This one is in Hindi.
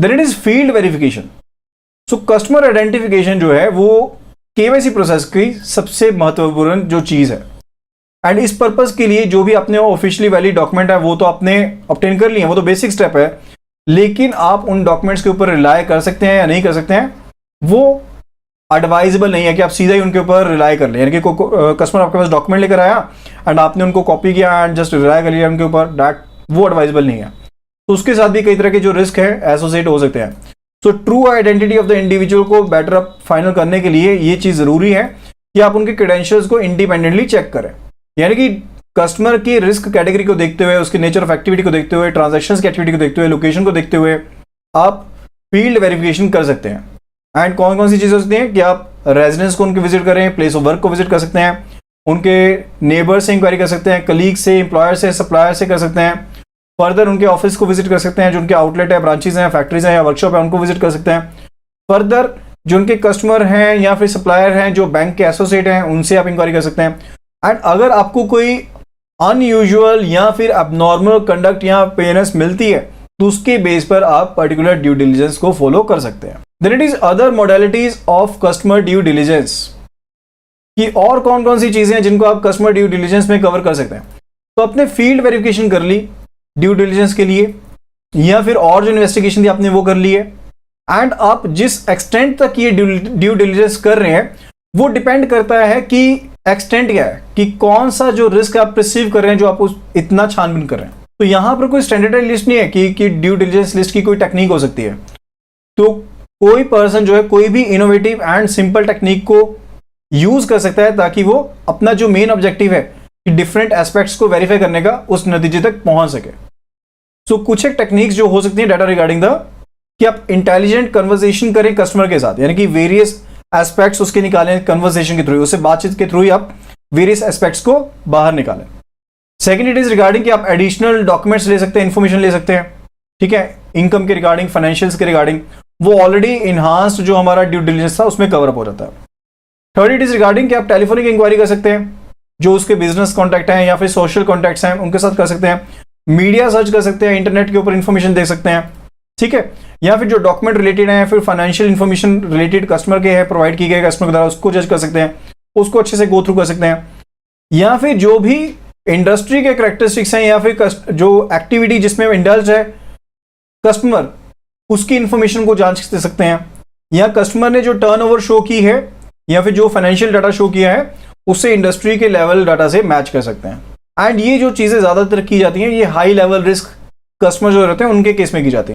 Then it is field verification. So customer identification जो है वो केवाईसी प्रोसेस की सबसे महत्वपूर्ण जो चीज है। एंड इस पर्पस के लिए जो भी अपने ऑफिशियली वैलिड डॉक्यूमेंट है वो तो आपने ऑब्टेन कर लिए, वो तो बेसिक स्टेप है, लेकिन आप उन डॉक्यूमेंट्स के ऊपर रिलाय कर सकते हैं या नहीं कर सकते हैं, वो एडवाइजेबल नहीं है कि आप सीधा ही उनके ऊपर रिलाय कर लें। यानी कि कस्टमर आपके पास डॉक्यूमेंट लेकर आया एंड आपने उनको कॉपी किया एंड जस्ट रिलाय कर लिया उनके ऊपर, दैट वो एडवाइजेबल नहीं है। तो उसके साथ भी कई तरह के जो रिस्क है एसोसिएट हो सकते हैं। So true identity of the individual को बेटर अप फाइनल करने के लिए ये चीज जरूरी है कि आप उनके क्रेडेंशियल्स को इंडिपेंडेंटली चेक करें। यानी कि कस्टमर की रिस्क कैटेगरी को देखते हुए, उसके नेचर ऑफ एक्टिविटी को देखते हुए, ट्रांजैक्शंस की एक्टिविटी को देखते हुए, लोकेशन को देखते हुए आप फील्ड वेरिफिकेशन कर सकते हैं। एंड कौन कौन सी चीजें हो सकती हैं कि आप रेजिडेंस को उनके विजिट करें, प्लेस ऑफ वर्क को विजिट कर सकते हैं, उनके नेबर से इंक्वायरी कर सकते हैं, कलीग से, एम्प्लॉयर से, सप्लायर से कर सकते हैं, फर्दर उनके ऑफिस को विजिट कर सकते हैं, जो उनके आउटलेट है, ब्रांचेज हैं, फैक्ट्रीज हैं या वर्कशॉप है, उनको विजिट कर सकते हैं। फर्दर जो उनके कस्टमर हैं या फिर सप्लायर हैं जो बैंक के एसोसिएट हैं, उनसे आप इंक्वायरी कर सकते हैं। एंड अगर आपको कोई अनयूजुअल या फिर अबनॉर्मल कंडक्ट या पेनेस मिलती है तो उसके बेस पर आप पर्टिकुलर ड्यू डिलिजेंस को फॉलो कर सकते हैं। Then it is other modalities of customer due diligence, कि और कौन कौन सी चीजें हैं जिनको आप कस्टमर ड्यू डिलिजेंस में कवर कर सकते हैं। तो आपने फील्ड वेरिफिकेशन कर ली ड्यू डिलिजेंस के लिए, या फिर और जो इन्वेस्टिगेशन थी आपने वो कर ली है। एंड आप जिस एक्सटेंट तक ये ड्यू डिलिजेंस कर रहे हैं वो डिपेंड करता है कि एक्सटेंट क्या है, कि कौन सा जो रिस्क आप परसीव कर रहे हैं जो आप उस इतना छानबीन कर रहे हैं। तो यहां पर कोई स्टैंडर्डाइज लिस्ट नहीं है कि ड्यू डिलिजेंस लिस्ट की कोई टेक्निक हो सकती है। तो कोई पर्सन जो है कोई भी इनोवेटिव एंड सिंपल टेक्निक को यूज कर सकता है ताकि वो अपना जो मेन ऑब्जेक्टिव है कि डिफरेंट एस्पेक्ट्स को वेरीफाई करने का, उस नतीजे तक पहुंच सके। सो कुछ एक टेक्निक्स जो हो सकती है डाटा रिगार्डिंग द, कि आप इंटेलिजेंट कन्वर्सेशन करें कस्टमर के साथ, यानी कि वेरियस एस्पेक्ट्स उसके निकालें कन्वर्सेशन के थ्रू, उससे बातचीत के थ्रू ही आप वेरियस एस्पेक्ट्स को बाहर निकालें। सेकंड इट इज रिगार्डिंग कि आप एडिशनल डॉक्यूमेंट्स ले सकते हैं, इंफॉर्मेशन ले सकते हैं, ठीक है, इनकम के रिगार्डिंग, फाइनेंशियल्स के रिगार्डिंग, वो ऑलरेडी इनहांस्ड जो हमारा ड्यू डिलिजेंस था उसमें कवर अप हो जाता है। थर्ड इट इज रिगार्डिंग कि आप टेलीफोनिक इंक्वायरी कर सकते हैं, जो उसके बिजनेस कॉन्टैक्ट हैं या फिर सोशल कॉन्टैक्ट्स हैं उनके साथ कर सकते हैं, मीडिया सर्च कर सकते हैं, इंटरनेट के ऊपर इंफॉर्मेशन दे सकते हैं, ठीक है, या फिर जो डॉक्यूमेंट रिलेटेड है, फिर फाइनेंशियल इंफॉर्मेशन रिलेटेड कस्टमर के है प्रोवाइड की गई कस्टमर के द्वारा, उसको जज कर सकते हैं, उसको अच्छे से गो थ्रू कर सकते हैं। या फिर जो भी इंडस्ट्री के कैरेक्टरिस्टिक्स हैं या फिर जो एक्टिविटी जिसमें इंडल्ज है कस्टमर, उसकी इंफॉर्मेशन को जांच दे सकते हैं, या कस्टमर ने जो टर्नओवर शो की है या फिर जो फाइनेंशियल डाटा शो किया है उससे इंडस्ट्री के लेवल डाटा से मैच कर सकते हैं। एंड ये जो चीजें ज्यादातर की जाती हैं ये हाई लेवल रिस्क कस्टमर जो रहते हैं उनके केस में की जाती है।